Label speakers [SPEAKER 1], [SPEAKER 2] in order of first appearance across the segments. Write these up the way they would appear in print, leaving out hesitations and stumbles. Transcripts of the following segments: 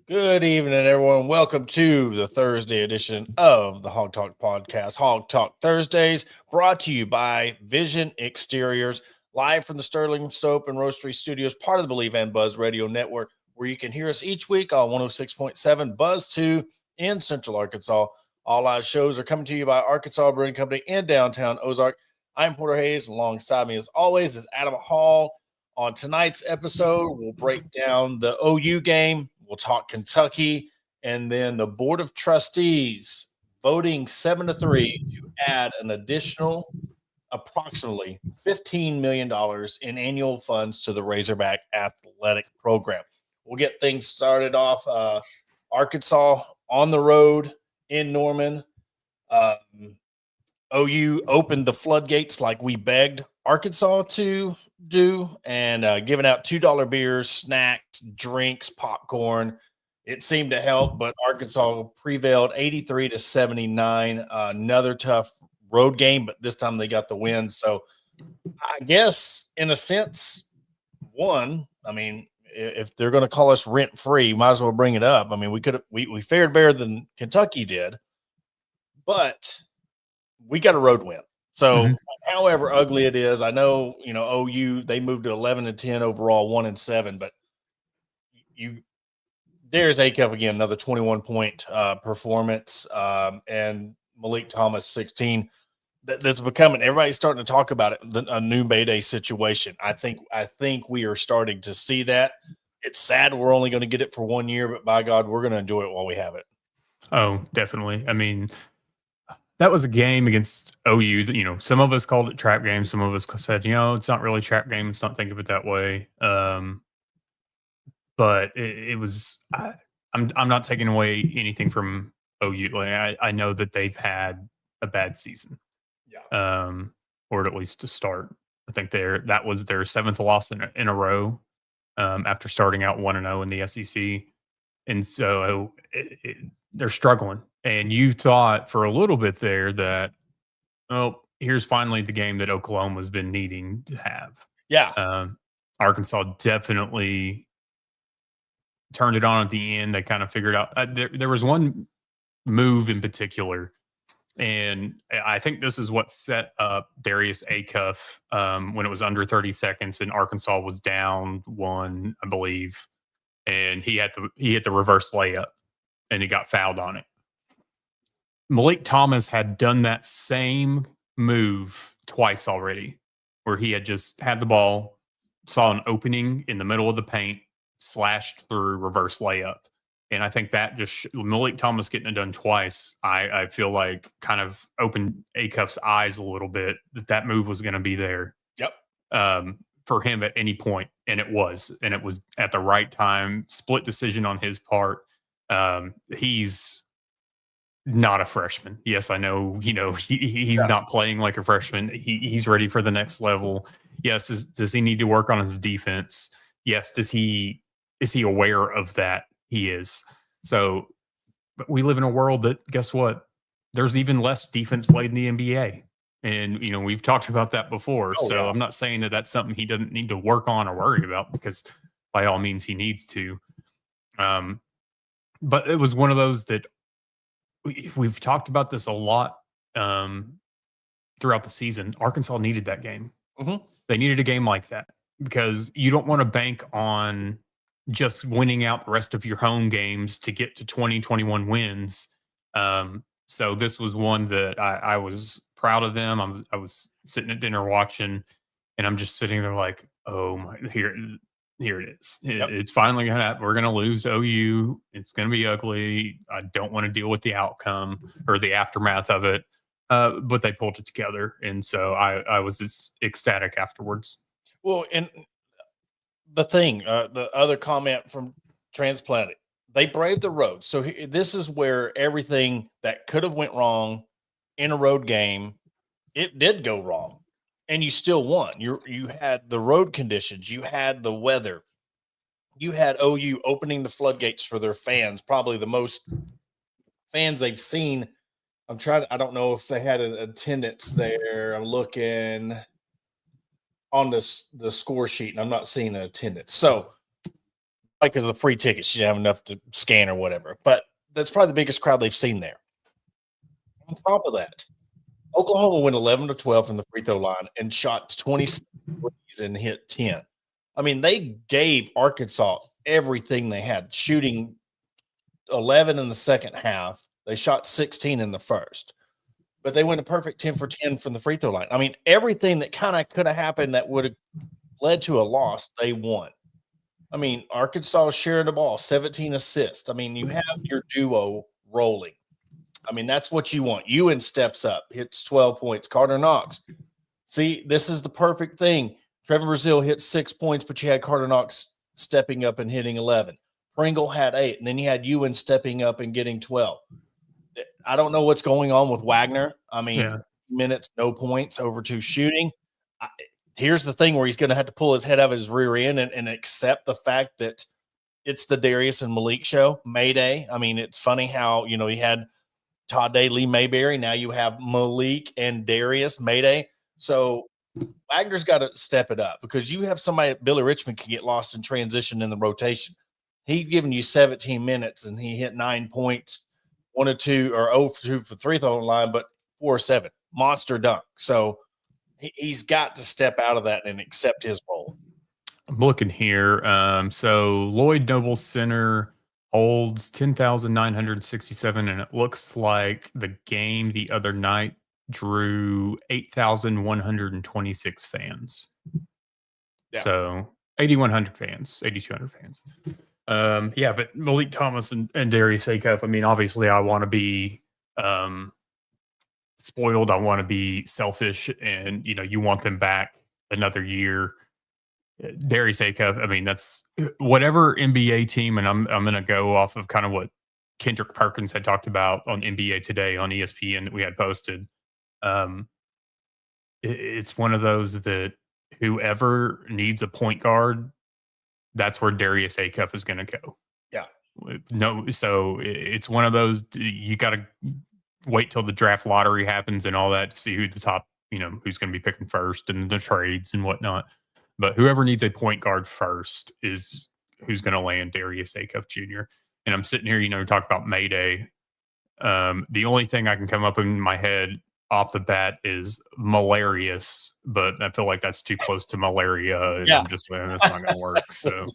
[SPEAKER 1] Good evening, everyone. Welcome to the Thursday edition of the Hawg Talk podcast, Hawg Talk Thursdays, brought to you by Vision Exteriors, live from the Sterling Soap and Roastery Studios, part of the Believe and Buzz Radio Network, where you can hear us each week on 106.7 Buzz 2 in Central Arkansas. All live shows are coming to you by Arkansas Brewing Company in downtown Ozark. I'm Porter Hayes. Alongside me, as always, is Adam Hall. On tonight's episode, we'll break down the OU game. We'll talk Kentucky, and then the Board of Trustees voting 7-3 to add an additional approximately $15 million in annual funds to the Razorback athletic program. We'll get things started off. Arkansas on the road in Norman. OU opened the floodgates like we begged Arkansas to do, and giving out $2 beers, snacks, drinks, popcorn. It seemed to help, but Arkansas prevailed 83-79. Another tough road game, but this time they got the win. So I guess in a sense, if they're going to call us rent free, might as well bring it up. I mean, we fared better than Kentucky did, but we got a road win. So however ugly it is, I know, OU, they moved to 11-10 overall, 1-7, but there's Acuff again, another 21-point performance, and Malik Thomas 16. That's becoming, everybody's starting to talk about it, a new Mayday situation. I think we are starting to see that. It's sad we're only going to get it for 1 year, but by God, we're going to enjoy it while we have it.
[SPEAKER 2] Oh, definitely. I mean, that was a game against OU. Some of us called it trap game. Some of us said, it's not really trap game. Let's not think of it that way. But it was. I'm not taking away anything from OU. Like, I know that they've had a bad season.
[SPEAKER 1] Yeah.
[SPEAKER 2] Or at least to start. I think that was their seventh loss in a row. After starting out 1-0 in the SEC, and so they're struggling. And you thought for a little bit there that, here's finally the game that Oklahoma's been needing to have.
[SPEAKER 1] Yeah.
[SPEAKER 2] Arkansas definitely turned it on at the end. They kind of figured out there was one move in particular, and I think this is what set up Darius Acuff when it was under 30 seconds and Arkansas was down 1, I believe, and he hit the reverse layup and he got fouled on it. Malik Thomas had done that same move twice already, where he had just had the ball, saw an opening in the middle of the paint, slashed through, reverse layup. And I think that just Malik Thomas getting it done twice, I feel like kind of opened Acuff's eyes a little bit that move was going to be there.
[SPEAKER 1] Yep.
[SPEAKER 2] For him at any point, and it was at the right time. Split decision on his part. He's not a freshman. Yes, I know. He's not playing like a freshman. He's ready for the next level. Yes, does he need to work on his defense? Yes. Is he aware of that? He is. So, but we live in a world that, guess what? There's even less defense played in the NBA. And, we've talked about that before. So I'm not saying that that's something he doesn't need to work on or worry about, because by all means he needs to. But it was one of those that we've talked about this a lot throughout the season. Arkansas needed that game.
[SPEAKER 1] Mm-hmm.
[SPEAKER 2] They needed a game like that, because you don't want to bank on just winning out the rest of your home games to get to 20, 21 wins. So this was one that I was proud of them. I was sitting at dinner watching, and I'm just sitting there like, oh my, here it is. It's finally going to happen. We're going to lose to OU. It's going to be ugly. I don't want to deal with the outcome or the aftermath of it. But they pulled it together. And so I was just ecstatic afterwards.
[SPEAKER 1] Well, and the other comment from Transplanted, they braved the road. So this is where everything that could have went wrong in a road game, it did go wrong, and you still won. You had the road conditions, you had the weather, you had OU opening the floodgates for their fans, probably the most fans they've seen. I don't know if they had an attendance there. I'm looking on the score sheet, and I'm not seeing an attendance. So because of the free tickets. She didn't have enough to scan or whatever. But that's probably the biggest crowd they've seen there. On top of that, Oklahoma went 11-12 from the free throw line and shot 26 and hit 10. I mean, they gave Arkansas everything they had, shooting 11 in the second half. They shot 16 in the first, but they went a perfect 10 for 10 from the free throw line. I mean, everything that kind of could have happened that would have led to a loss, they won. I mean, Arkansas shared the ball, 17 assists. I mean, you have your duo rolling. I mean, that's what you want. Ewan steps up, hits 12 points. Carter Knox. See, this is the perfect thing. Trevor Brazile hit 6 points, but you had Carter Knox stepping up and hitting 11. Pringle had 8, and then you had Ewan stepping up and getting 12. I don't know what's going on with Wagner. I mean, minutes, no points, over 2 shooting. Here's the thing where he's going to have to pull his head out of his rear end and accept the fact that it's the Darius and Malik show, Mayday. I mean, it's funny how, you had Todd Day, Lee Mayberry. Now you have Malik and Darius, Mayday. So Wagner's got to step it up because you have somebody, Billy Richmond, can get lost in transition in the rotation. He's given you 17 minutes and he hit 9 points, 1 or 2 or 0 for 2 for 3 throw line, but 4 or 7. Monster dunk. So he's got to step out of that and accept his role.
[SPEAKER 2] I'm looking here. So Lloyd Noble Center holds 10,967, and it looks like the game the other night drew 8,126 fans. Yeah. So 8,100 fans, 8,200 fans. But Malik Thomas and Darius Acuff, I mean, obviously I want to be spoiled. I want to be selfish, and you want them back another year. Darius Acuff, I mean, that's whatever NBA team, and I'm going to go off of kind of what Kendrick Perkins had talked about on NBA Today on ESPN that we had posted. It's one of those that whoever needs a point guard, that's where Darius Acuff is going to go.
[SPEAKER 1] Yeah.
[SPEAKER 2] No, so it's one of those, you got to wait till the draft lottery happens and all that to see who the top, who's going to be picking first and the trades and whatnot. But whoever needs a point guard first is who's going to land Darius Acuff Jr. And I'm sitting here, talk about Mayday. The only thing I can come up in my head off the bat is malarious, but I feel like that's too close to malaria. And I'm just, that's not going to work. So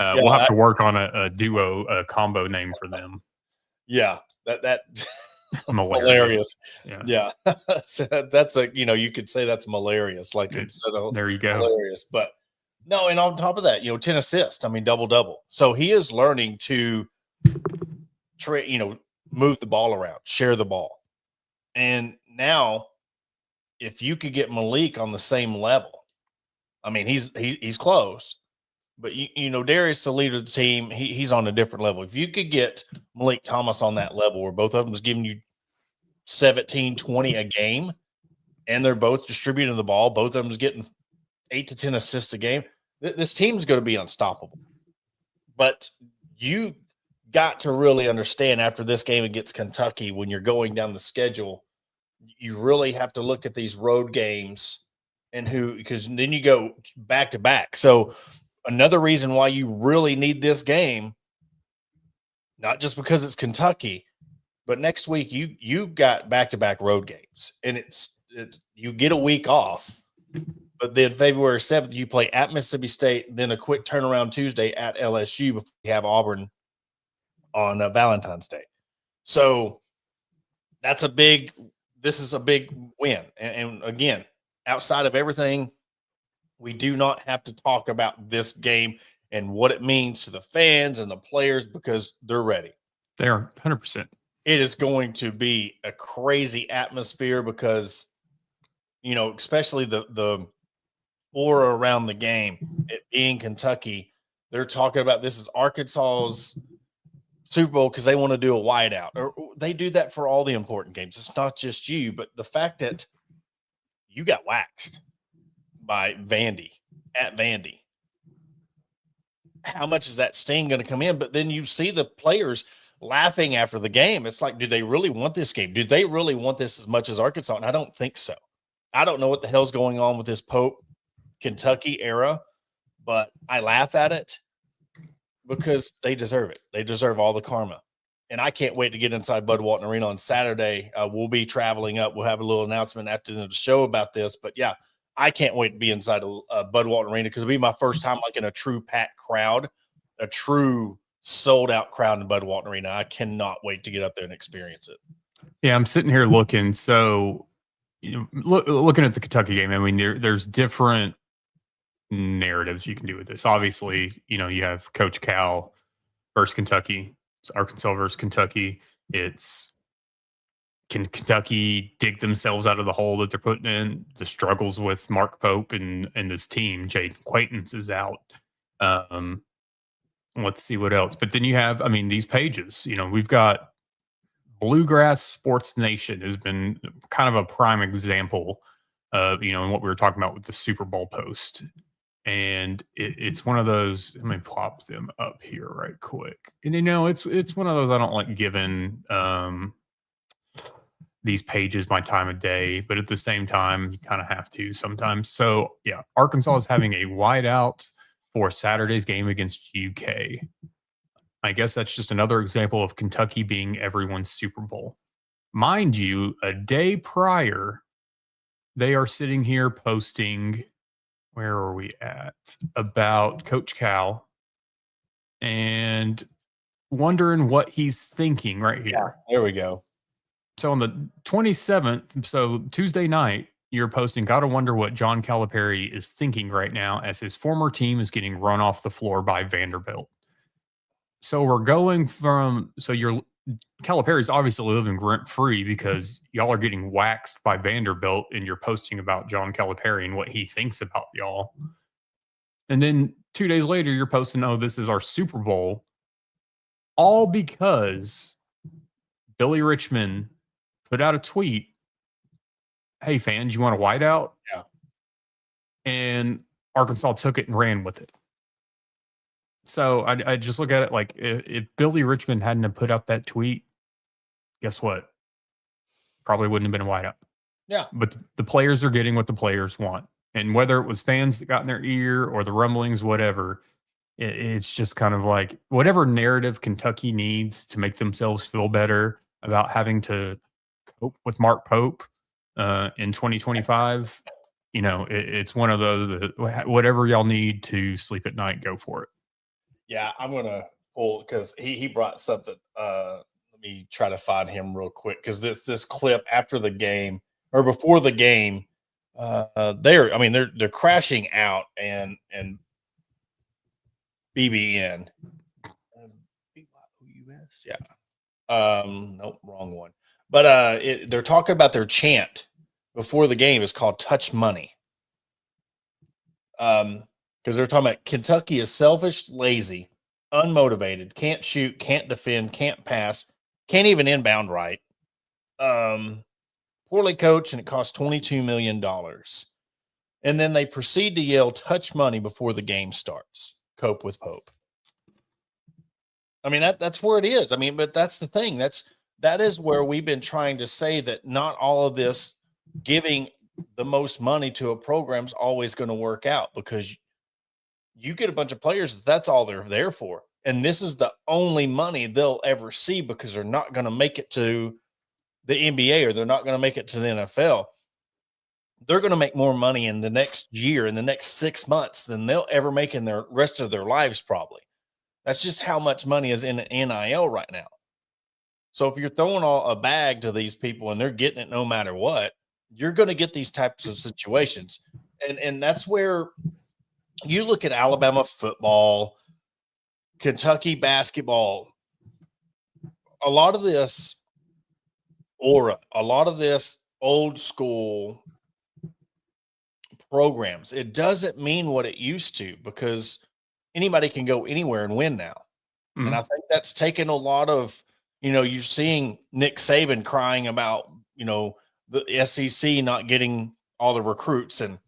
[SPEAKER 2] we'll have to work on a duo, a combo name for them.
[SPEAKER 1] Yeah, that
[SPEAKER 2] malarious.
[SPEAKER 1] Yeah. That's you could say that's malarious, like instead of
[SPEAKER 2] there you go.
[SPEAKER 1] Malarious. But no, and on top of that, 10 assists. I mean, double. So he is learning to move the ball around, share the ball. And now if you could get Malik on the same level, I mean, he's close. But Darius, the leader of the team, he's on a different level. If you could get Malik Thomas on that level where both of them is giving you 17, 20 a game, and they're both distributing the ball, both of them is getting 8 to 10 assists a game, this team's going to be unstoppable. But you've got to really understand after this game against Kentucky, when you're going down the schedule, you really have to look at these road games and because then you go back to back. So another reason why you really need this game, not just because it's Kentucky, but next week you got back-to-back road games, and it's you get a week off, but then February 7th you play at Mississippi State, then a quick turnaround Tuesday at LSU before you have Auburn on Valentine's Day. So this is a big win, and again, outside of everything, we do not have to talk about this game and what it means to the fans and the players because they're ready.
[SPEAKER 2] They are 100%.
[SPEAKER 1] It is going to be a crazy atmosphere because, especially the aura around the game, it being Kentucky, they're talking about this is Arkansas's Super Bowl because they want to do a whiteout. Or they do that for all the important games. It's not just you, but the fact that you got waxed by Vandy at Vandy. How much is that sting going to come in? But then you see the players laughing after the game. It's like, do they really want this game? Do they really want this as much as Arkansas? And I don't think so. I don't know what the hell's going on with this Pope Kentucky era, but I laugh at it. because they deserve it. They deserve all the karma. And I can't wait to get inside Bud Walton Arena on Saturday. We'll be traveling up. We'll have a little announcement after the show about this. But yeah, I can't wait to be inside Bud Walton Arena because it'll be my first time like in a true packed crowd, a true sold out crowd in Bud Walton Arena. I cannot wait to get up there and experience it.
[SPEAKER 2] Yeah, I'm sitting here looking. So, looking at the Kentucky game, I mean, there's different narratives you can do with this. Obviously, you have Coach Cal versus Kentucky, it's Arkansas versus Kentucky. It's, can Kentucky dig themselves out of the hole that they're putting in? The struggles with Mark Pope and this team. Jaden Quaintance is out. Let's see what else. But then you have, I mean, these pages. We've got Bluegrass Sports Nation has been kind of a prime example of, and what we were talking about with the Super Bowl post. And it's one of those. Let me plop them up here right quick. And it's one of those I don't like giving these pages my time of day, but at the same time, you kind of have to sometimes. So yeah, Arkansas is having a whiteout for Saturday's game against UK. I guess that's just another example of Kentucky being everyone's Super Bowl. Mind you, a day prior, they are sitting here posting, where are we at? About Coach Cal and wondering what he's thinking right here.
[SPEAKER 1] Yeah, there we go.
[SPEAKER 2] So on the 27th, so Tuesday night, you're posting, gotta wonder what John Calipari is thinking right now as his former team is getting run off the floor by Vanderbilt. So we're going from, Calipari's obviously living rent free because y'all are getting waxed by Vanderbilt and you're posting about John Calipari and what he thinks about y'all. And then 2 days later, you're posting, oh, this is our Super Bowl. All because Billy Richmond put out a tweet. Hey, fans, you want a whiteout?
[SPEAKER 1] Yeah.
[SPEAKER 2] And Arkansas took it and ran with it. So I just look at it like if Billy Richmond hadn't have put out that tweet, guess what? Probably wouldn't have been a whiteout.
[SPEAKER 1] Yeah.
[SPEAKER 2] But the players are getting what the players want. And whether it was fans that got in their ear or the rumblings, whatever, it's just kind of like whatever narrative Kentucky needs to make themselves feel better about having to cope with Mark Pope in 2025. It's one of those, whatever y'all need to sleep at night, go for it.
[SPEAKER 1] Yeah, I'm gonna pull because he brought something. Let me try to find him real quick because this clip after the game or before the game, they're crashing out and BBN, BYOUS, yeah. Nope, wrong one. But they're talking about their chant before the game is called "Touch Money." Because they're talking about Kentucky is selfish, lazy, unmotivated, can't shoot, can't defend, can't pass, can't even inbound right. Poorly coached, and it costs $22 million. And then they proceed to yell "Touch money" before the game starts. Cope with Pope. I mean, that's where it is. I mean, but that's the thing. That is where we've been trying to say that not all of this giving the most money to a program is always going to work out, because you get a bunch of players that's all they're there for, and this is the only money they'll ever see because they're not going to make it to the NBA or they're not going to make it to the NFL. They're going to make more money in the next year, in the next 6 months, than they'll ever make in the rest of their lives, probably. That's just how much money is in NIL right now. So if you're throwing a bag to these people and they're getting it no matter what, you're going to get these types of situations. And that's where you look at Alabama football, Kentucky basketball, a lot of this aura, a lot of this old school programs, it doesn't mean what it used to, because anybody can go anywhere and win now. Mm-hmm. And I think that's taken a lot of, you're seeing Nick Saban crying about, the SEC not getting all the recruits and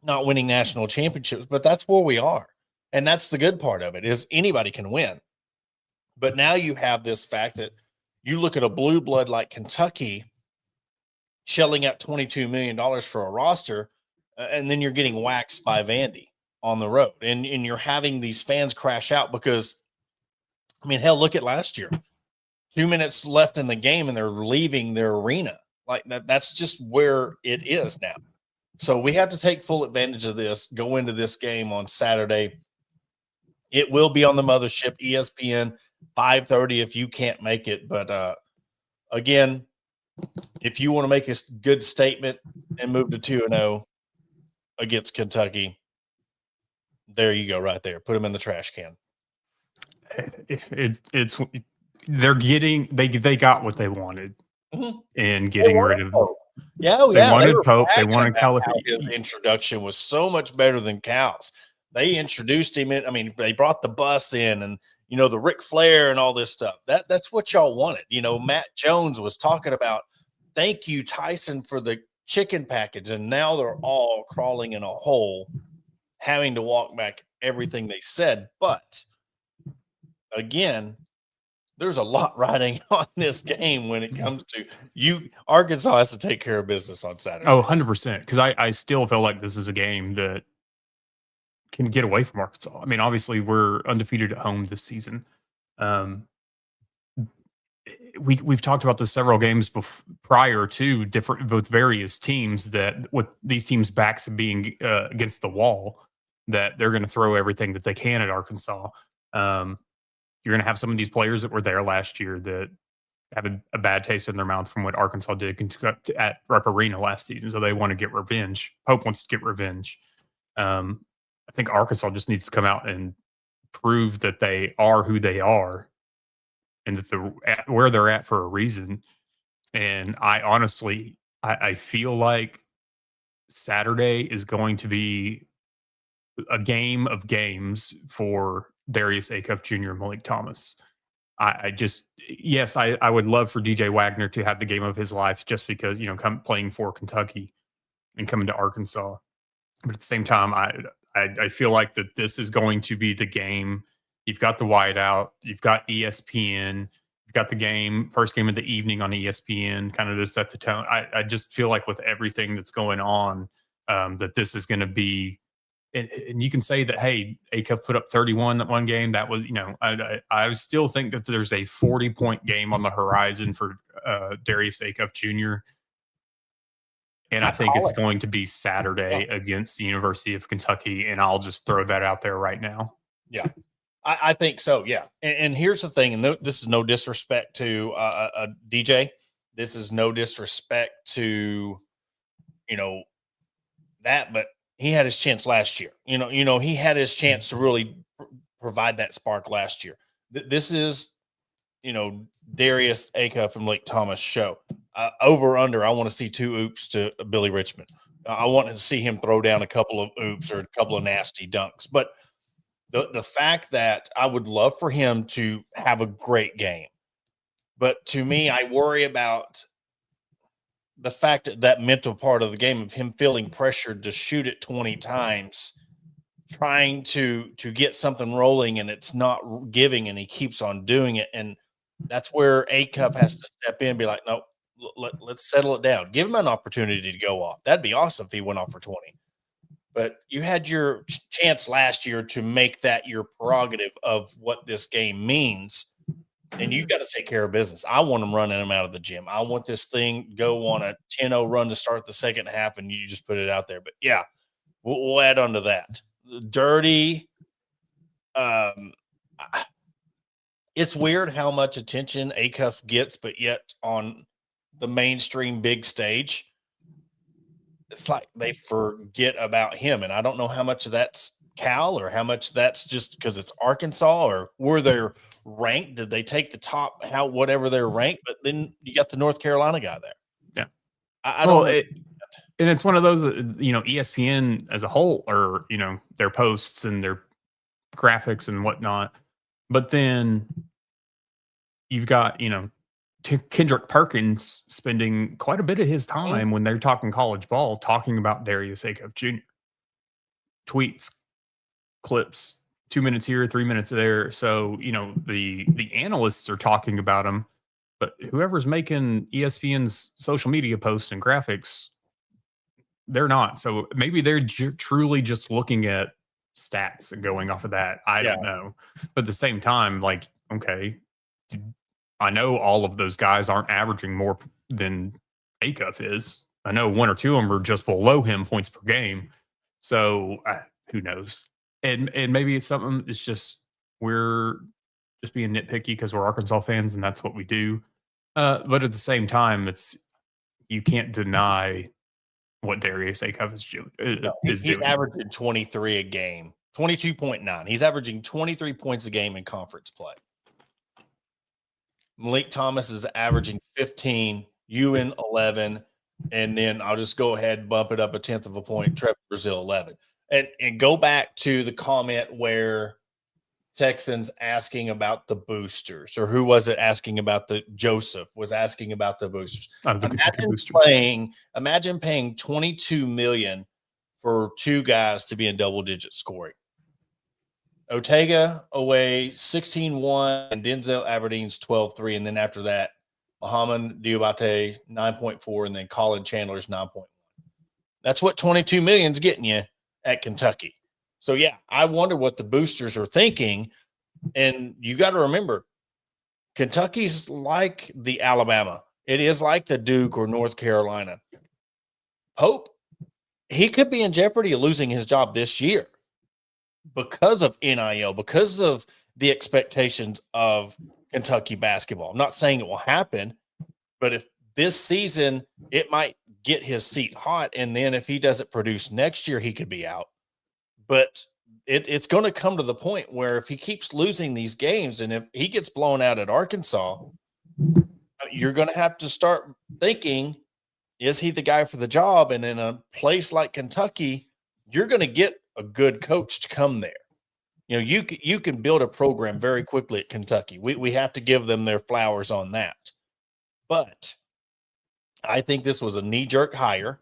[SPEAKER 1] not winning national championships, but that's where we are. And that's the good part of it, is anybody can win. But now you have this fact that you look at a blue blood like Kentucky shelling out $22 million for a roster, and then you're getting waxed by Vandy on the road. And you're having these fans crash out because I mean, hell, look at last year. 2 minutes left in the game and they're leaving their arena. Like that's just where it is now. So we have to take full advantage of this, go into this game on Saturday. It will be on the mothership, ESPN, 5:30 if you can't make it. But again, if you want to make a good statement and move to 2-0 against Kentucky, there you go right there. Put them in the trash can.
[SPEAKER 2] It's they're getting they got what they wanted in getting rid of
[SPEAKER 1] Pope. Yeah,
[SPEAKER 2] they wanted
[SPEAKER 1] were
[SPEAKER 2] Pope. They
[SPEAKER 1] bragging
[SPEAKER 2] wanted
[SPEAKER 1] about
[SPEAKER 2] California.
[SPEAKER 1] how his introduction was so much better than Cal's. They introduced him in. I mean, they brought the bus in, and the Ric Flair and all this stuff. That's what y'all wanted. Matt Jones was talking about. Thank you, Tyson, for the chicken package, and now they're all crawling in a hole, having to walk back everything they said. But again, there's a lot riding on this game when it comes to you. Arkansas has to take care of business on Saturday.
[SPEAKER 2] Oh, 100%. Because I still feel like this is a game that can get away from Arkansas. I mean, obviously, we're undefeated at home this season. We've talked about this several games prior to with various teams, that with these teams' backs being against the wall, that they're going to throw everything that they can at Arkansas. You're going to have some of these players that were there last year that have a bad taste in their mouth from what Arkansas did at Rupp Arena last season. So they want to get revenge. Pope wants to get revenge. I think Arkansas just needs to come out and prove that they are who they are and that where they're at for a reason. And I honestly, I feel like Saturday is going to be a game of games for Darius Acuff Jr. and Malik Thomas. I would love for DJ Wagner to have the game of his life, just because, playing for Kentucky and coming to Arkansas. But at the same time, I feel like that this is going to be the game. You've got the whiteout, you've got ESPN, you've got the first game of the evening on ESPN, kind of to set the tone. I just feel like with everything that's going on, that this is going to be. And you can say that, hey, Acuff put up 31 that one game. That was, I still think that there's a 40-point game on the horizon for Darius Acuff Jr. And I think it's going to be Saturday against the University of Kentucky. And I'll just throw that out there right now.
[SPEAKER 1] Yeah, I think so. Yeah. And here's the thing. And this is no disrespect to DJ. This is no disrespect to, that, but he had his chance last year. He had his chance to really provide that spark last year. This is, Darius Acuff and Malik Thomas show. Over under, I want to see 2 oops to Billy Richmond. I want to see him throw down a couple of oops or a couple of nasty dunks. But the fact that I would love for him to have a great game. But to me, I worry about the fact that mental part of the game of him feeling pressured to shoot it 20 times, trying to get something rolling, and it's not giving, and he keeps on doing it. And that's where Acuff has to step in and be like, no, let's settle it down. Give him an opportunity to go off. That'd be awesome if he went off for 20. But you had your chance last year to make that your prerogative of what this game means. And you got to take care of business. I want them running them out of the gym. I want this thing go on a 10-0 run to start the second half, and you just put it out there. But, yeah, we'll add on to that. Dirty. It's weird how much attention Acuff gets, but yet on the mainstream big stage, it's like they forget about him. And I don't know how much of that's Cal or how much that's just because it's Arkansas, or were they ranked? Did they take the top, whatever they're ranked? But then you got the North Carolina guy there.
[SPEAKER 2] Yeah.
[SPEAKER 1] I don't know.
[SPEAKER 2] And it's one of those, ESPN as a whole, or, their posts and their graphics and whatnot. But then you've got, Kendrick Perkins spending quite a bit of his time when they're talking college ball, talking about Darius Acuff Jr. Tweets, clips, 2 minutes here, 3 minutes there. So, the analysts are talking about him, but whoever's making ESPN's social media posts and graphics, they're not. So maybe they're truly just looking at stats and going off of that. I don't know. But at the same time, like, okay, I know all of those guys aren't averaging more than Acuff is. I know one or two of them are just below him points per game. So who knows? And maybe it's something. It's just we're just being nitpicky because we're Arkansas fans and that's what we do. But at the same time, it's you can't deny what Darius Acuff
[SPEAKER 1] No,
[SPEAKER 2] is
[SPEAKER 1] he's
[SPEAKER 2] doing.
[SPEAKER 1] averaging 23 a game, 22.9. He's averaging 23 points a game in conference play. Malik Thomas is averaging 15, Ewan 11, and then I'll just go ahead and bump it up a tenth of a point. Trevor Brazil 11, and go back to the comment where Texans asking about the boosters, or who was it asking about the Joseph was asking about the boosters.
[SPEAKER 2] The Kentucky boosters.
[SPEAKER 1] Imagine paying $22 million for two guys to be in double digit scoring. Ortega away 16-1 and Denzel Aberdeen's 12-3. And then after that, Muhammad Diabate 9.4 and then Colin Chandler's 9.1. That's what 22 million is getting you at Kentucky. So, yeah, I wonder what the boosters are thinking. And you got to remember, Kentucky's like the Alabama. It is like the Duke or North Carolina. Pope, he could be in jeopardy of losing his job this year because of NIL, because of the expectations of Kentucky basketball. I'm not saying it will happen, but if this season, it might get his seat hot. And then if he doesn't produce next year, he could be out. But it's going to come to the point where if he keeps losing these games and if he gets blown out at Arkansas, you're going to have to start thinking, is he the guy for the job? And in a place like Kentucky, you're going to get a good coach to come there. You know, you can build a program very quickly at Kentucky. We have to give them their flowers on that. But I think this was a knee-jerk hire.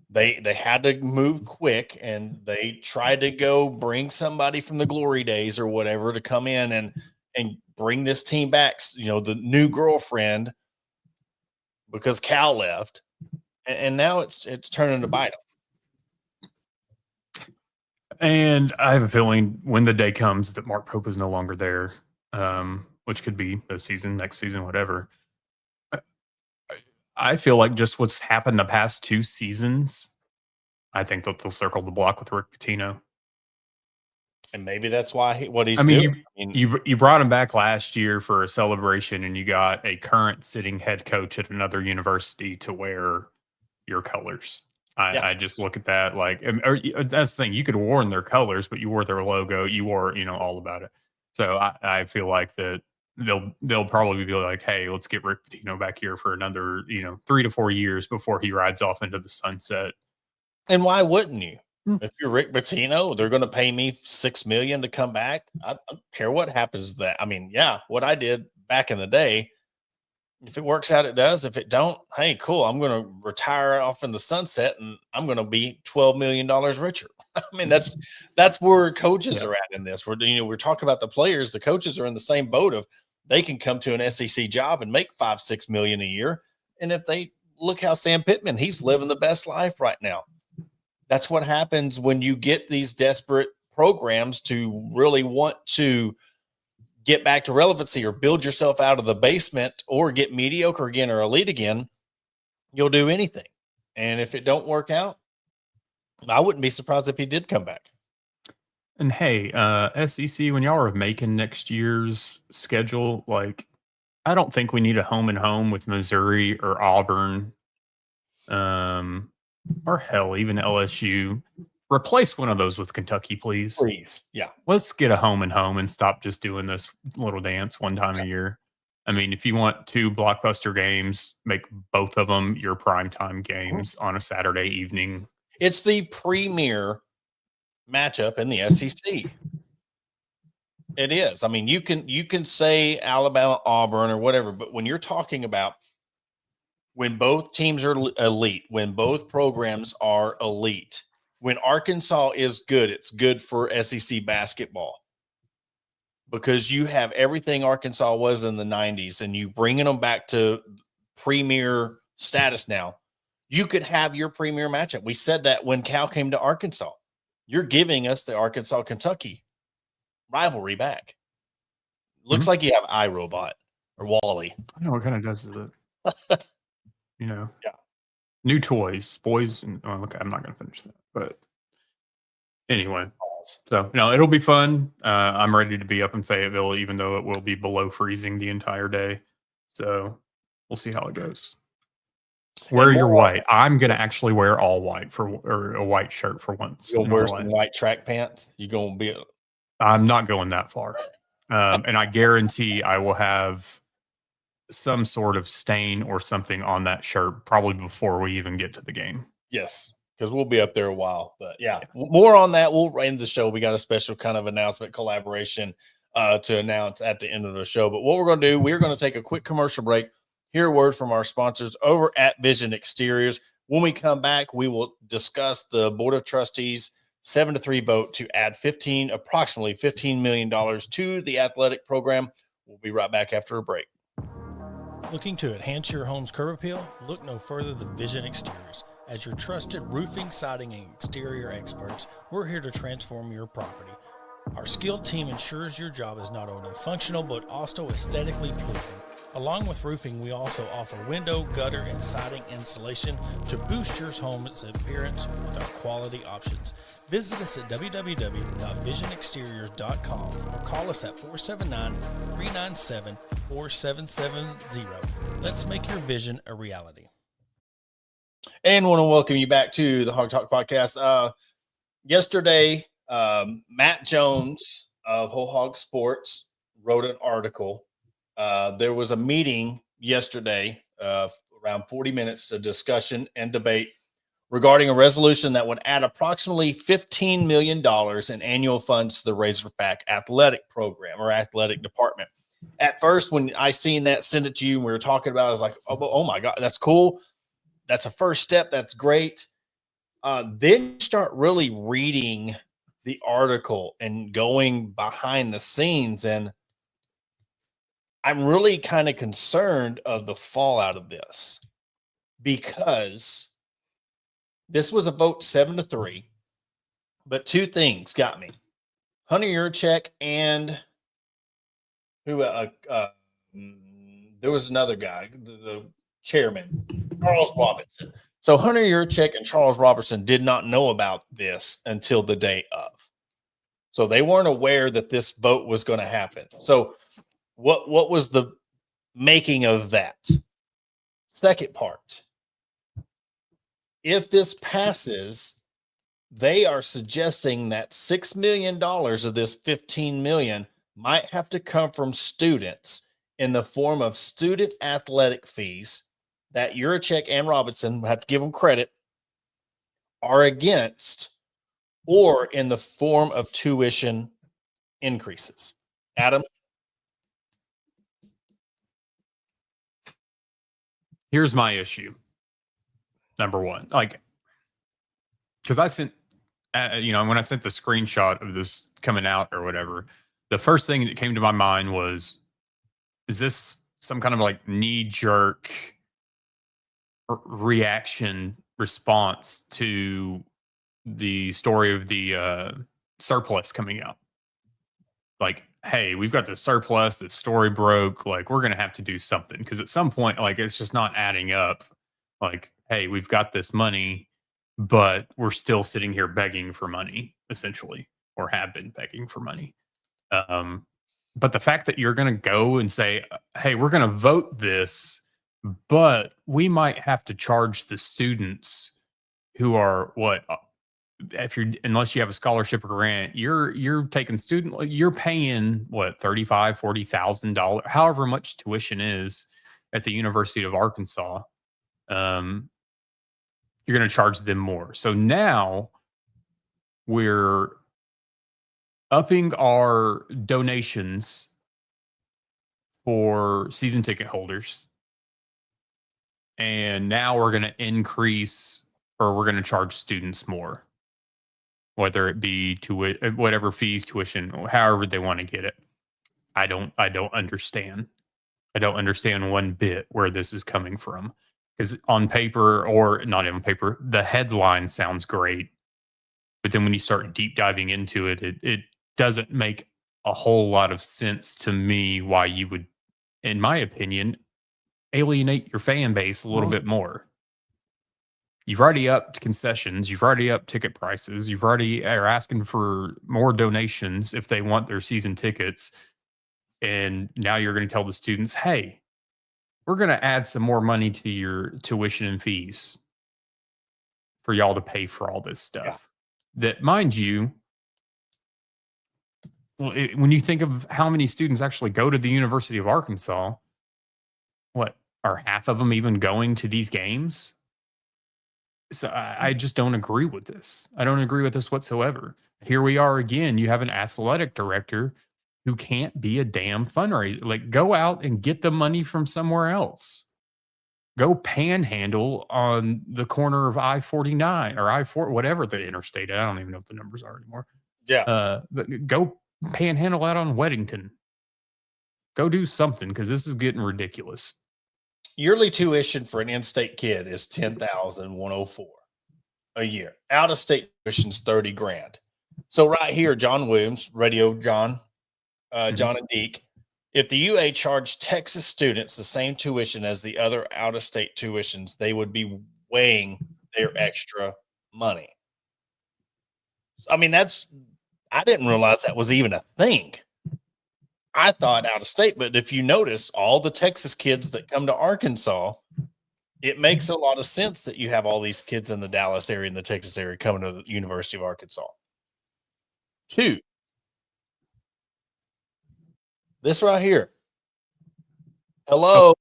[SPEAKER 1] They had to move quick, and they tried to go bring somebody from the glory days or whatever to come in and bring this team back, you know, the new girlfriend, because Cal left. And now it's turning to bite them.
[SPEAKER 2] And I have a feeling when the day comes that Mark Pope is no longer there, which could be this season, next season, whatever. I feel like just what's happened the past 2 seasons, I think that they'll circle the block with Rick Pitino.
[SPEAKER 1] And maybe that's why what he's doing.
[SPEAKER 2] You brought him back last year for a celebration, and you got a current sitting head coach at another university to wear your colors. I just look at that like, that's the thing. You could have worn their colors, but you wore their logo. You wore, all about it. So I feel like that they'll probably be like, hey, let's get Rick Pitino back here for another, 3 to 4 years before he rides off into the sunset.
[SPEAKER 1] And why wouldn't you? If you're Rick Pitino, they're going to pay me $6 million to come back. I don't care what happens to that. I mean, yeah, what I did back in the day, if it works out, it does. If it don't, hey, cool. I'm going to retire off in the sunset and I'm going to be $12 million richer. I mean, that's where coaches are at in this. We're talking about the players. The coaches are in the same boat of they can come to an SEC job and make $5-6 million a year. And if they look how Sam Pittman, he's living the best life right now. That's what happens when you get these desperate programs to really want to get back to relevancy or build yourself out of the basement or get mediocre again or elite again. You'll do anything. And if it don't work out, I wouldn't be surprised if he did come back.
[SPEAKER 2] And hey, SEC, when y'all are making next year's schedule, like, I don't think we need a home and home with Missouri or Auburn. Or hell, even LSU. Replace one of those with Kentucky, please.
[SPEAKER 1] Please. Yeah.
[SPEAKER 2] Let's get a home and home and stop just doing this little dance one time a year. I mean, if you want 2 blockbuster games, make both of them your primetime games on a Saturday evening.
[SPEAKER 1] It's the premier matchup in the SEC. It is. I mean, you can say Alabama, Auburn, or whatever, but when you're talking about when both teams are elite, when both programs are elite, when Arkansas is good, it's good for SEC basketball because you have everything Arkansas was in the 90s and you bringing them back to premier status now. You could have your premier matchup. We said that when Cal came to Looks like you have iRobot or Wally.
[SPEAKER 2] I don't know what kind of does it. Yeah. New toys, boys. And, okay, I'm not going to finish that. But anyway, so it'll be fun. I'm ready to be up in Fayetteville, even though it will be below freezing the entire day. So we'll see how it goes. Wear your white. I'm gonna actually wear all white or a white shirt for once.
[SPEAKER 1] You'll wear some white track pants. You're gonna be.
[SPEAKER 2] I'm not going that far, and I guarantee I will have some sort of stain or something on that shirt probably before we even get to the game.
[SPEAKER 1] Yes, because we'll be up there a while. But yeah, more on that. We'll end the show. We got a special kind of announcement collaboration to announce at the end of the show. But what we're going to do, we're going to take a quick commercial break. Hear a word from our sponsors over at Vision Exteriors. When we come back, we will discuss the Board of Trustees 7-3 vote to add approximately $15 million to the athletic program. We'll be right back after a break. Looking to enhance your home's curb appeal? Look no further than Vision Exteriors. As your trusted roofing, siding, and exterior experts, we're here to transform your property. Our skilled team ensures your job is not only functional, but also aesthetically pleasing. Along with roofing, we also offer window, gutter, and siding installation to boost your home's appearance with our quality options. Visit us at www.visionexteriors.com or call us at 479-397-4770. Let's make your vision a reality. And want to welcome you back to the Hawg Talk podcast. Yesterday, Matt Jones of Whole Hog Sports wrote an article. There was a meeting yesterday, around 40 minutes of discussion and debate regarding a resolution that would add approximately $15 million in annual funds to the Razorback athletic program or athletic department. At first, when I seen that, send it to you, and we were talking about it, I was like, oh my God, that's cool. That's a first step. That's great. Then start really reading the article and going behind the scenes, and I'm really kind of concerned of the fallout of this, because this was a vote 7-3, but two things got me: Hunter Yurchek and who? There was another guy, the chairman, Charles Robinson. So Hunter Yurchek and Charles Robertson did not know about this until the day of. So they weren't aware that this vote was going to happen. So what was the making of that? Second part. If this passes, they are suggesting that $6 million of this $15 million might have to come from students in the form of student athletic fees that Yurchek and Robinson, have to give them credit, are against, or in the form of tuition increases. Adam?
[SPEAKER 2] Here's my issue. Number one, because I sent, when I sent the screenshot of this coming out or whatever, the first thing that came to my mind was, is this some kind of knee-jerk reaction response to the story of the surplus coming out? Hey, we've got the surplus, the story broke, we're going to have to do something, because at some point, it's just not adding up. Hey, we've got this money, but we're still sitting here begging for money, essentially, or have been begging for money. But the fact that you're going to go and say, hey, we're going to vote this, but we might have to charge the students who are unless you have a scholarship or grant, you're taking you're paying $35,000-$40,000, however much tuition is at the University of Arkansas. You're going to charge them more. So now we're upping our donations for season ticket holders. And now we're going to increase, or we're going to charge students more, whether it be to whatever fees, tuition, however they want to get it. I don't understand. I don't understand one bit where this is coming from. Because on paper, or not on paper, the headline sounds great. But then when you start deep diving into it, it doesn't make a whole lot of sense to me why you would, in my opinion, alienate your fan base a little bit more. You've already upped concessions. You've already upped ticket prices. You've already are asking for more donations if they want their season tickets. And now you're going to tell the students, hey, we're going to add some more money to your tuition and fees for y'all to pay for all this stuff. That, mind you, when you think of how many students actually go to the University of Arkansas, what are half of them even going to these games? So I just don't agree with this. I don't agree with this whatsoever. Here we are again. You have an athletic director who can't be a damn fundraiser. Like, go out and get the money from somewhere else. Go panhandle on the corner of I-49 or I-4, whatever the interstate. I don't even know what the numbers are anymore.
[SPEAKER 1] Yeah.
[SPEAKER 2] But go panhandle out on Weddington. Go do something, because this is getting ridiculous.
[SPEAKER 1] Yearly tuition for an in-state kid is $10,104 a year. Out-of-state tuition's $30,000. So right here, John Williams, Radio John, John and Deke. If the UA charged Texas students the same tuition as the other out-of-state tuitions, they would be weighing their extra money. I mean, I didn't realize that was even a thing. I thought out of state, but if you notice, all the Texas kids that come to Arkansas, it makes a lot of sense that you have all these kids in the Dallas area and the Texas area coming to the University of Arkansas. 2, this right here. Hello.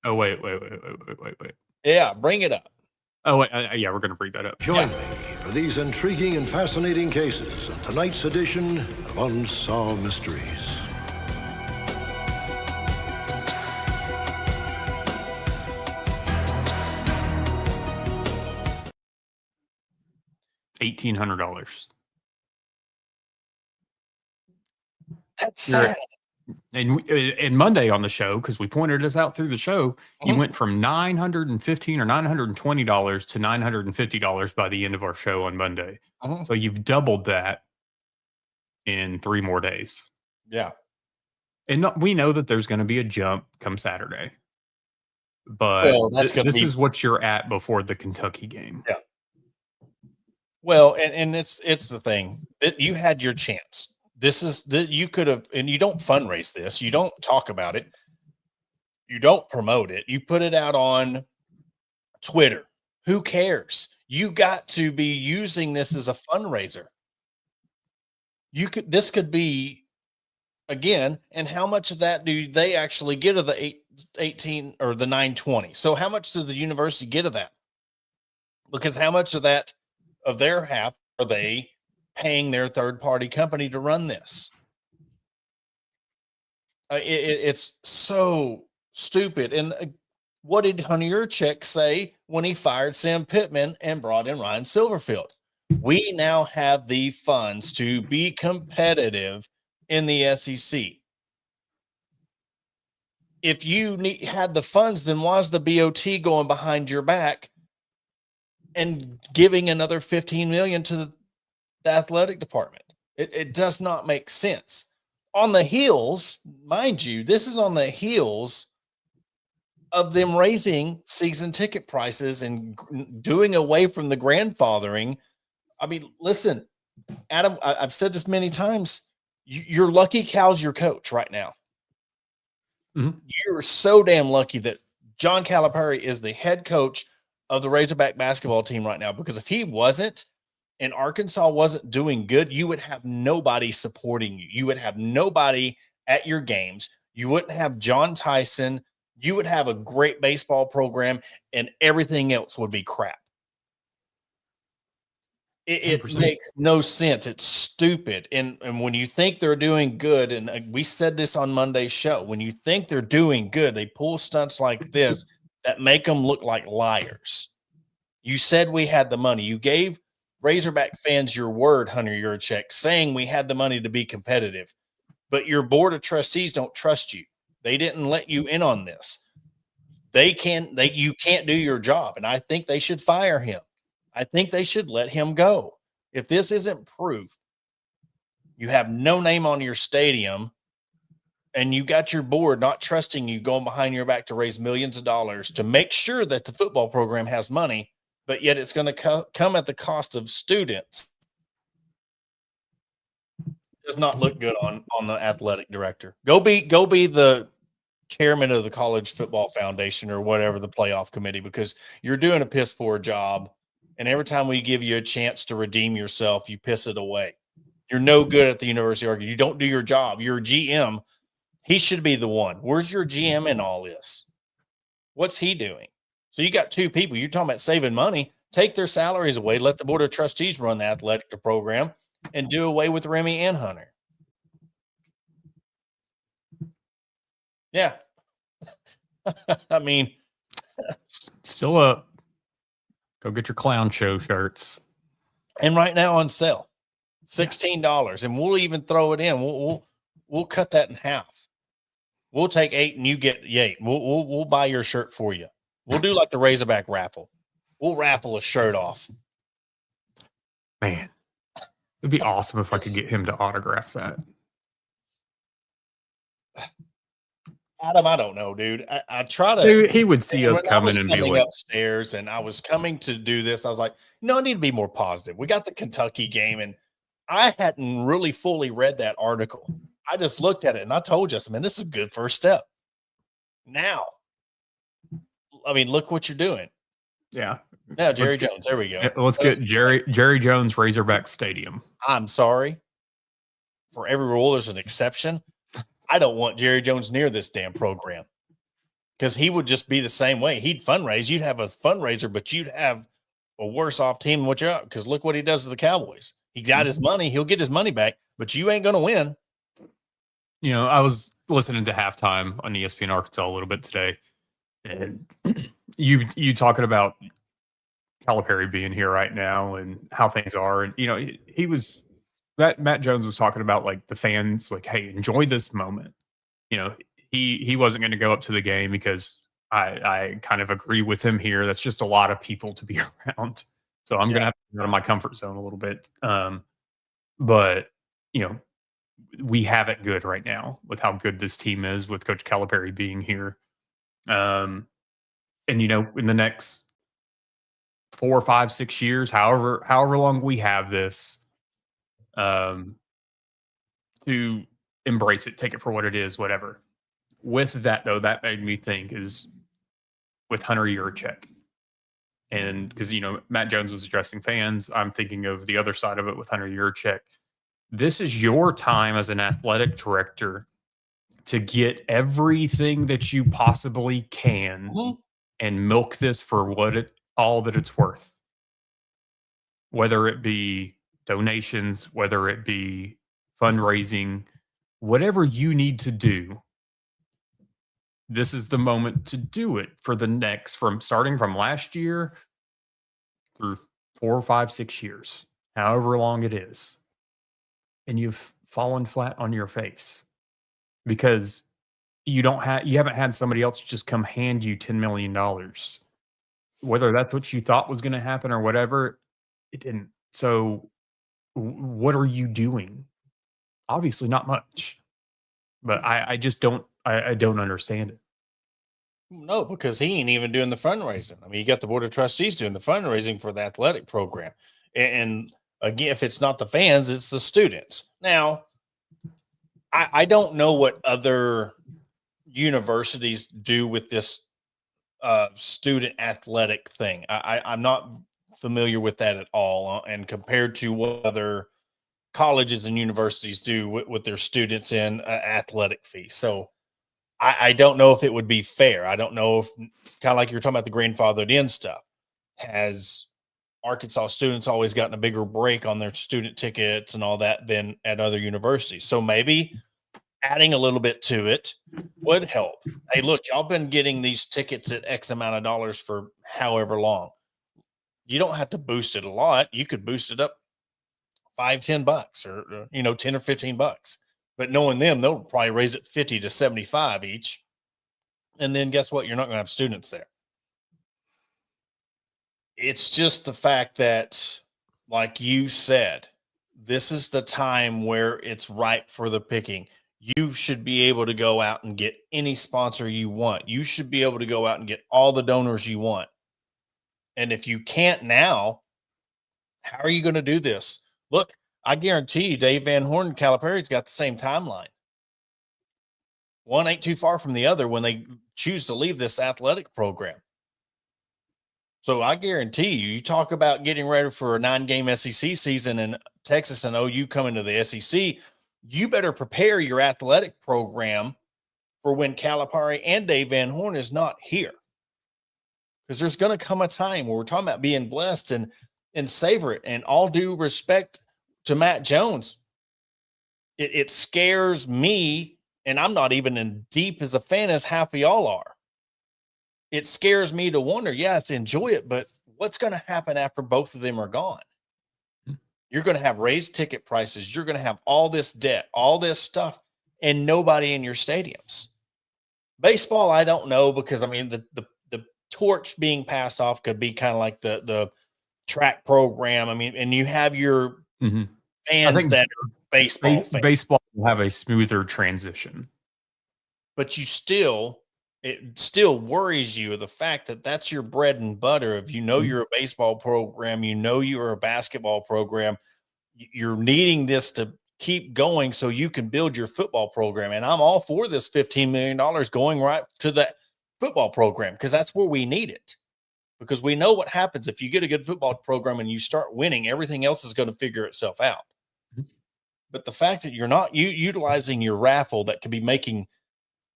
[SPEAKER 2] Oh, wait.
[SPEAKER 1] Yeah, bring it up.
[SPEAKER 2] Oh, wait, yeah, we're going to bring that up.
[SPEAKER 3] Join me for these intriguing and fascinating cases on tonight's edition of Unsolved Mysteries.
[SPEAKER 2] $1,800.
[SPEAKER 1] That's sad.
[SPEAKER 2] And Monday on the show, because we pointed this out through the show, you went from $915 or $920 to $950 by the end of our show on Monday. So you've doubled that in 3 more days.
[SPEAKER 1] Yeah.
[SPEAKER 2] And we know that there's going to be a jump come Saturday. But this is what you're at before the Kentucky game.
[SPEAKER 1] Yeah. Well, and it's the thing that you had your chance. This is that you could have, and you don't fundraise this. You don't talk about it. You don't promote it. You put it out on Twitter. Who cares? You got to be using this as a fundraiser. This could be, again, and how much of that do they actually get of the 18 or the 920? So how much does the university get of that? Because how much of that, of their half, are they paying their third-party company to run this? It's so stupid. And what did Honey Yurchek say when he fired Sam Pittman and brought in Ryan Silverfield? We now have the funds to be competitive in the SEC. If you had the funds, then why's the BOT going behind your back and giving another $15 million to the athletic department? It does not make sense. On the heels, mind you, this is on the heels of them raising season ticket prices and doing away from the grandfathering. I mean, listen, Adam, I've said this many times. You're lucky Cal's your coach right now. You're so damn lucky that John Calipari is the head coach of the Razorback basketball team right now, because if he wasn't, and Arkansas wasn't doing good, you would have nobody supporting you. You would have nobody at your games. You wouldn't have John Tyson. You would have a great baseball program, and everything else would be crap. It makes no sense. It's stupid. And when you think they're doing good, and we said this on Monday's show, when you think they're doing good, they pull stunts like this that make them look like liars. You said we had the money. You gave Razorback fans your word, Hunter Yurchek, saying we had the money to be competitive, but your board of trustees don't trust you. They didn't let you in on this. You can't do your job, and I think they should fire him. I think they should let him go. If this isn't proof You have no name on your stadium, and you got your board not trusting you, going behind your back to raise millions of dollars to make sure that the football program has money, but yet it's going to come at the cost of students. Does not look good on the athletic director. Go be the chairman of the college football foundation or whatever, the playoff committee, because you're doing a piss poor job. And every time we give you a chance to redeem yourself, you piss it away. You're no good at the University of Oregon. You don't do your job. Your GM, he should be the one. Where's your GM in all this? What's he doing? So you got two people. You're talking about saving money. Take their salaries away. Let the board of trustees run the athletic program and do away with Remy and Hunter. Yeah. I mean,
[SPEAKER 2] Still up. Go get your clown show shirts.
[SPEAKER 1] And right now on sale, $16, and we'll even throw it in. We'll cut that in half. We'll take 8 and you get 8. We'll buy your shirt for you. We'll do like the Razorback raffle. We'll raffle a shirt off.
[SPEAKER 2] Man, it'd be awesome if I could get him to autograph that.
[SPEAKER 1] Adam, I don't know, dude. I try to.
[SPEAKER 2] Dude, he would see us coming and be like,
[SPEAKER 1] upstairs, and I was coming to do this. I was like, no, I need to be more positive. We got the Kentucky game, and I hadn't really fully read that article. I just looked at it, and I told you, man, this is a good first step. Now, I mean, look what you're doing.
[SPEAKER 2] yeah.
[SPEAKER 1] Now, Jerry Jones. There we go.
[SPEAKER 2] Let's get Jerry Jones Razorback Stadium.
[SPEAKER 1] I'm sorry. For every rule, there's an exception. I don't want Jerry Jones near this damn program because he would just be the same way. He'd fundraise. You'd have a fundraiser, but you'd have a worse off team than what you're because look what he does to the Cowboys. He got his money. He'll get his money back, but you ain't going to win.
[SPEAKER 2] You know, I was listening to Halftime on ESPN Arkansas a little bit today, and you talking about Calipari being here right now and how things are. And, you know, he was Matt Jones was talking about like the fans, like, hey, enjoy this moment. You know, he wasn't going to go up to the game because I kind of agree with him here. That's just a lot of people to be around. So I'm going to have to get out of my comfort zone a little bit. But, you know, we have it good right now with how good this team is with Coach Calipari being here. And, you know, in the next 4, 5, 6 years, however long we have this, to embrace it, take it for what it is, whatever. With that, though, that made me think is with Hunter Yurachek. And because, you know, Matt Jones was addressing fans, I'm thinking of the other side of it with Hunter Yurachek. This is your time as an athletic director to get everything that you possibly can and milk this for all that it's worth. Whether it be donations, whether it be fundraising, whatever you need to do, this is the moment to do it for the next, starting from last year through 4, 5, 6 years, however long it is. And you've fallen flat on your face because you haven't had somebody else just come hand you $10 million. Whether that's what you thought was going to happen or whatever, it didn't. So what are you doing? Obviously not much, but I just don't understand it.
[SPEAKER 1] No, because he ain't even doing the fundraising. I mean, you got the board of trustees doing the fundraising for the athletic program. And again, if it's not the fans, it's the students. Now, I don't know what other universities do with this student athletic thing. I'm not familiar with that at all. And compared to what other colleges and universities do with their students in athletic fees. So I don't know if it would be fair. I don't know if, kind of like you're talking about the grandfathered in stuff, has Arkansas students always gotten a bigger break on their student tickets and all that than at other universities. So maybe adding a little bit to it would help. Hey, look, y'all been getting these tickets at X amount of dollars for however long. You don't have to boost it a lot. You could boost it up $5-10 or, you know, 10 or 15 bucks. But knowing them, they'll probably raise it 50 to 75 each. And then guess what? You're not going to have students there. It's just the fact that, like you said, this is the time where it's ripe for the picking. You should be able to go out and get any sponsor you want. You should be able to go out and get all the donors you want. And if you can't now, how are you going to do this? Look, I guarantee you, Dave Van Horn and Calipari's got the same timeline. One ain't too far from the other when they choose to leave this athletic program. So I guarantee you, you talk about getting ready for a 9-game SEC season and Texas and OU coming to the SEC, you better prepare your athletic program for when Calipari and Dave Van Horn is not here. Because there's going to come a time where we're talking about being blessed and savor it. And all due respect to Matt Jones, it scares me, and I'm not even as deep as a fan as half of y'all are. It scares me to wonder, yes, enjoy it, but what's going to happen after both of them are gone? You're going to have raised ticket prices. You're going to have all this debt, all this stuff, and nobody in your stadiums. Baseball, I don't know, because, I mean, the torch being passed off could be kind of like the track program. I mean, and you have your fans that are baseball fans.
[SPEAKER 2] Baseball will have a smoother transition.
[SPEAKER 1] But it still worries you, the fact that that's your bread and butter. If you know you're a baseball program, you know you're a basketball program, you're needing this to keep going so you can build your football program. And I'm all for this $15 million going right to the football program, because that's where we need it. Because we know what happens if you get a good football program and you start winning, everything else is going to figure itself out. But the fact that you're not utilizing your raffle that could be making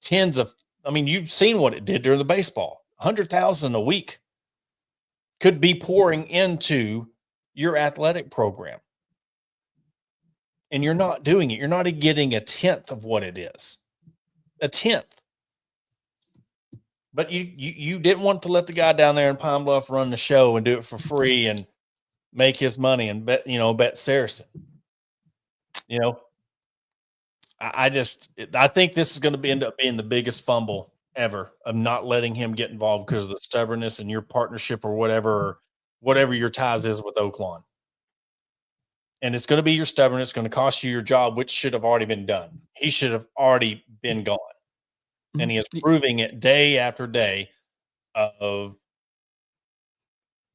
[SPEAKER 1] tens of, I mean, you've seen what it did during the baseball. 100,000 a week could be pouring into your athletic program. And you're not doing it. You're not getting a tenth of what it is. A tenth. But you didn't want to let the guy down there in Pine Bluff run the show and do it for free and make his money and bet Saracen. I think this is going to end up being the biggest fumble ever of not letting him get involved because of the stubbornness and your partnership or whatever your ties is with Oaklawn. And it's going to be your stubbornness. It's going to cost you your job, which should have already been done. He should have already been gone. And he is proving it day after day of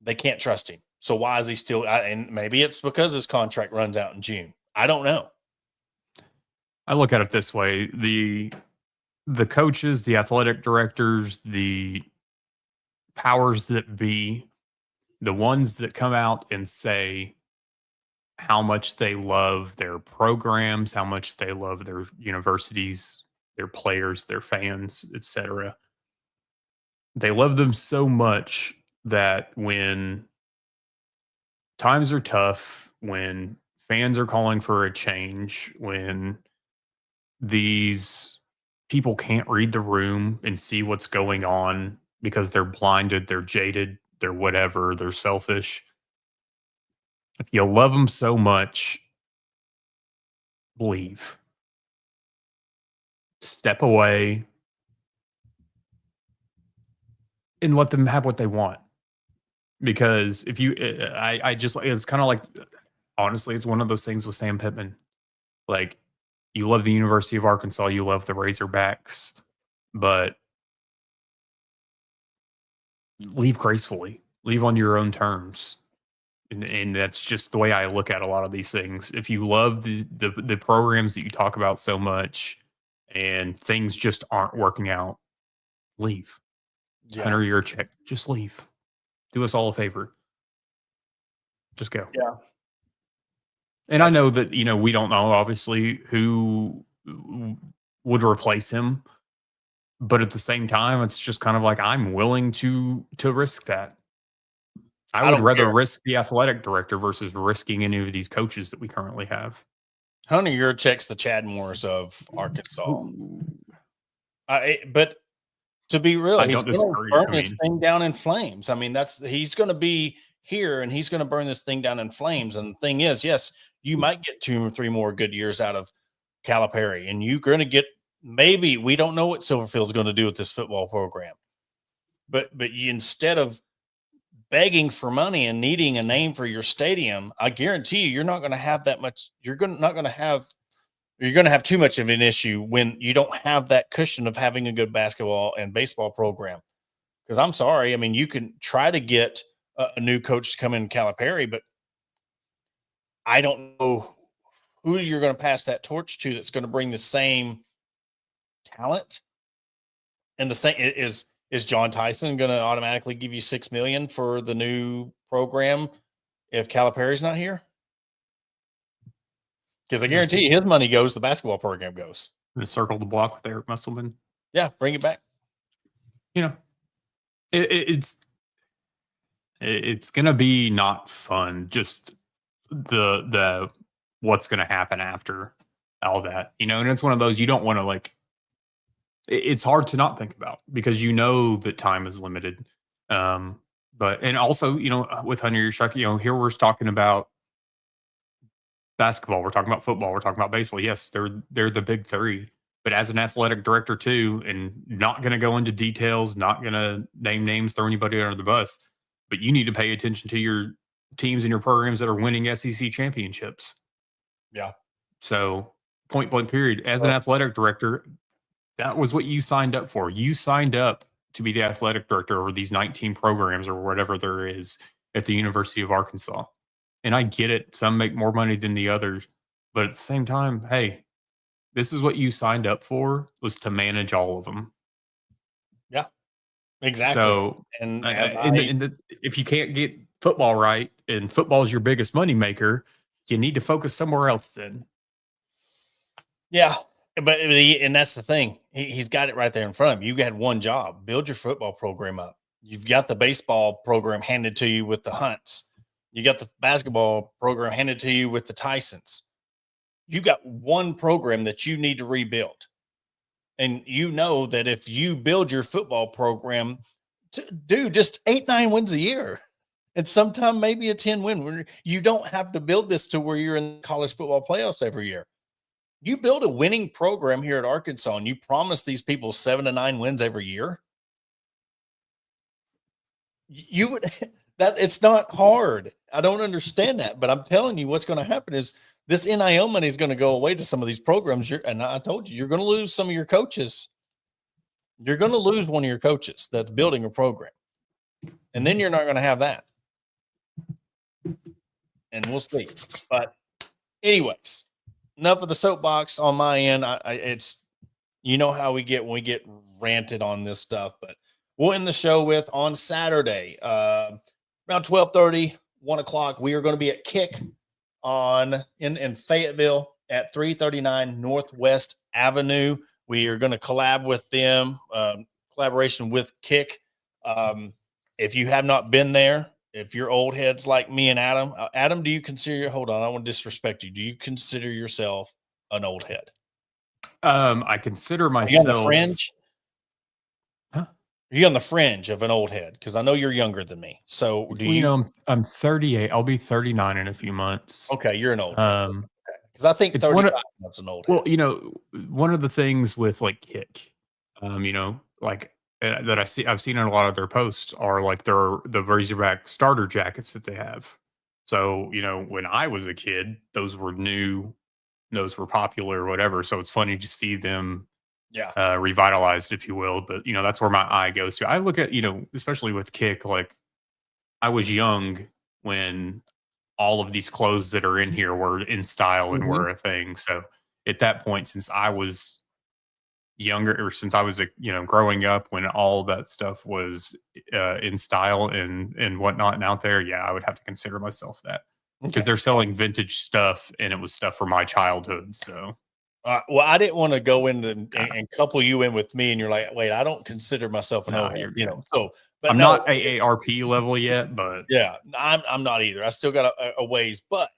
[SPEAKER 1] they can't trust him. So why is he still? And maybe it's because his contract runs out in June. I don't know.
[SPEAKER 2] I look at it this way: the coaches, the athletic directors, the powers that be, the ones that come out and say how much they love their programs, how much they love their universities, their players, their fans, etc. They love them so much that when times are tough, when fans are calling for a change, when these people can't read the room and see what's going on because they're blinded, they're jaded, they're whatever, they're selfish. If you love them so much, leave. Step away and let them have what they want. Because if you, it's kind of like, honestly, it's one of those things with Sam Pittman. Like, you love the University of Arkansas, you love the Razorbacks, but leave gracefully, leave on your own terms. And that's just the way I look at a lot of these things. If you love the programs that you talk about so much and things just aren't working out, leave. Yeah. Hunter, your check. Just leave. Do us all a favor. Just go.
[SPEAKER 1] Yeah.
[SPEAKER 2] And I know that, we don't know, obviously, who would replace him. But at the same time, it's just kind of like, I'm willing to risk that. I would rather risk the athletic director versus risking any of these coaches that we currently have.
[SPEAKER 1] Hunter Yurchek's the Chad Morris of Arkansas. But to be real, he's going to burn this thing down in flames. I mean, he's going to be here and he's going to burn this thing down in flames. And the thing is, yes, you might get 2 or 3 more good years out of Calipari, and you're going to get, maybe, we don't know what Silverfield's going to do with this football program. But instead of begging for money and needing a name for your stadium, I guarantee you, you're not going to have that much. You're going to have too much of an issue when you don't have that cushion of having a good basketball and baseball program. Because I'm sorry, I mean, you can try to get a new coach to come in, Calipari, but I don't know who you're going to pass that torch to that's going to bring the same talent. And the same is John Tyson going to automatically give you $6 million for the new program if Calipari's not here? Because I guarantee you his money goes, the basketball program goes.
[SPEAKER 2] And circle the block with Eric Musselman.
[SPEAKER 1] Yeah, bring it back.
[SPEAKER 2] You know, it's gonna be not fun. Just the what's gonna happen after all that, you know. And it's one of those you don't want to like. It's hard to not think about because you know that time is limited. But and also, you know, with Hunter Yurchuk, you know, here we're talking about basketball, we're talking about football, we're talking about baseball. Yes, they're the big three. But as an athletic director too, and not going to go into details, not going to name names, throw anybody under the bus, but you need to pay attention to your teams and your programs that are winning SEC championships.
[SPEAKER 1] Yeah.
[SPEAKER 2] So point blank period. As an athletic director, that was what you signed up for. You signed up to be the athletic director over these 19 programs or whatever there is at the University of Arkansas. And I get it. Some make more money than the others. But at the same time, hey, this is what you signed up for, was to manage all of them.
[SPEAKER 1] Yeah, exactly.
[SPEAKER 2] So, and if you can't get football right, and football is your biggest moneymaker, you need to focus somewhere else then.
[SPEAKER 1] Yeah, and that's the thing. He's got it right there in front of you. You had one job: build your football program up. You've got the baseball program handed to you with the Hunts. You got the basketball program handed to you with the Tysons. You got one program that you need to rebuild. And you know that if you build your football program to do just 8-9 wins a year, and sometime maybe a 10 win, you don't have to build this to where you're in college football playoffs every year. You build a winning program here at Arkansas and you promise these people 7 to 9 wins every year. You would that it's not hard. I don't understand that, but I'm telling you what's going to happen is this NIL money is going to go away to some of these programs. And I told you, you're going to lose some of your coaches. You're going to lose one of your coaches that's building a program. And then you're not going to have that. And we'll see. But anyways, enough of the soapbox on my end. It's, you know how we get when we get ranted on this stuff, but we'll end the show with on Saturday, around 12:30, 1 o'clock. We are going to be at Kick in Fayetteville at 339 Northwest Avenue. We are going to collab with them, collaboration with Kick. If you have not been there, if you're old heads like me and Adam, do you consider hold on, I want to disrespect you. Do you consider yourself an old head?
[SPEAKER 2] I consider myself.
[SPEAKER 1] Are you on the fringe? Huh? Are you on the fringe of an old head? Because I know you're younger than me. So do you
[SPEAKER 2] know, I'm 38. I'll be 39 in a few months.
[SPEAKER 1] Okay, you're an old head. Because I think 35 is an old head.
[SPEAKER 2] Well, you know, one of the things with like Kick, you know, like that I've seen in a lot of their posts are like the Razorback starter jackets that they have. So, you know, when I was a kid, those were new, those were popular or whatever. So it's funny to see them revitalized, if you will. But, you know, that's where my eye goes to. I look at, you know, especially with Kick, like I was young when all of these clothes that are in here were in style and were a thing. So at that point, since I was younger, or since I was, you know, growing up when all that stuff was in style and whatnot and out there, I would have to consider myself that, because they're selling vintage stuff and it was stuff from my childhood. So
[SPEAKER 1] well, I didn't want to go in and couple you in with me, and you're like, wait, I don't consider myself an old head, you know. So, but
[SPEAKER 2] I'm not AARP level yet, but
[SPEAKER 1] I'm not either. I still got a ways, but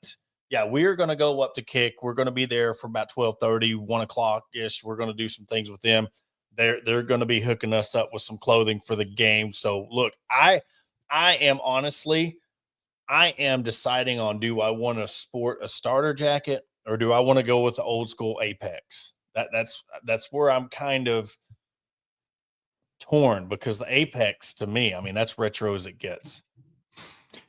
[SPEAKER 1] we're going to go up to Kick. We're going to be there for about 12:30, 1 o'clock ish. We're going to do some things with them. They're going to be hooking us up with some clothing for the game. So look, I am deciding on, do I want to sport a starter jacket or do I want to go with the old school Apex? That's where I'm kind of torn, because the Apex, to me, I mean, that's retro as it gets.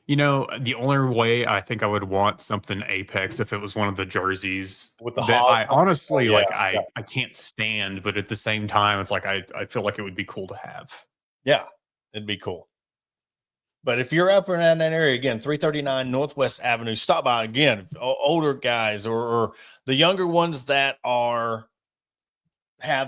[SPEAKER 2] The only way I think I would want something Apex if it was one of the jerseys
[SPEAKER 1] With the
[SPEAKER 2] that
[SPEAKER 1] Hawg.
[SPEAKER 2] I honestly
[SPEAKER 1] Oh,
[SPEAKER 2] like.
[SPEAKER 1] yeah.
[SPEAKER 2] I can't stand, but at the same time, it's like I feel like it would be cool to have.
[SPEAKER 1] Yeah, it'd be cool. But if you're up around that area, again, 339 Northwest Avenue, stop by again. Older guys or the younger ones that have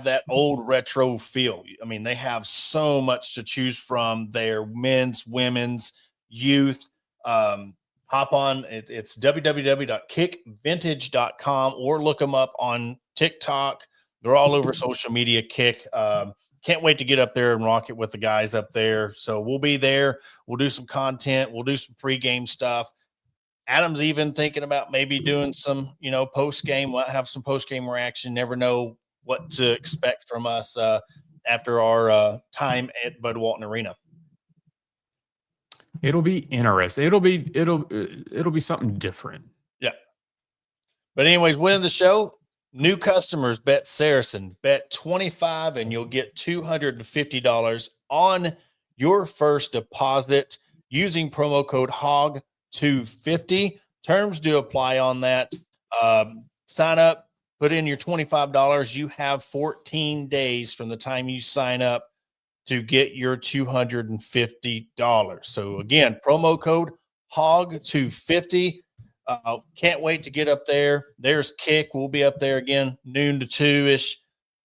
[SPEAKER 1] that old retro feel. I mean, they have so much to choose from. Their men's, women's, youth. Hop on. It's www.kickvintage.com or look them up on TikTok. They're all over social media. Kick. Can't wait to get up there and rock it with the guys up there. So we'll be there. We'll do some content. We'll do some pregame stuff. Adam's even thinking about maybe doing some, post game. We'll have some post game reaction. Never know what to expect from us after our time at Bud Walton Arena.
[SPEAKER 2] It'll be interesting. It'll be something different.
[SPEAKER 1] Yeah. But anyways, winning the show. New customers bet Saracen, bet 25 and you'll get $250 on your first deposit using promo code HOG250. Terms do apply on that. Sign up, put in your $25. You have 14 days from the time you sign up to get your $250. So again, promo code HOG250. Can't wait to get up there. There's Kick. We'll be up there again, noon to 2-ish.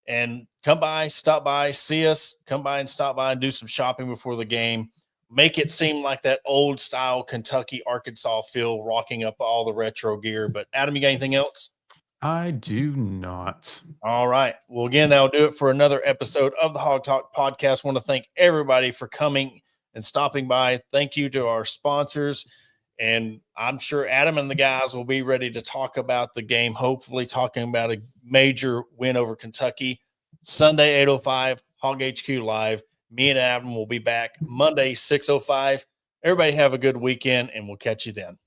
[SPEAKER 1] And come by, stop by, see us. Come by and stop by and do some shopping before the game. Make it seem like that old style Kentucky, Arkansas feel, rocking up all the retro gear. But Adam, you got anything else?
[SPEAKER 2] I do not.
[SPEAKER 1] All right. Well, again, that'll do it for another episode of the Hawg Talk podcast. I want to thank everybody for coming and stopping by. Thank you to our sponsors. And I'm sure Adam and the guys will be ready to talk about the game, hopefully talking about a major win over Kentucky. Sunday, 8:05, Hawg HQ Live. Me and Adam will be back Monday, 6:05. Everybody have a good weekend, and we'll catch you then.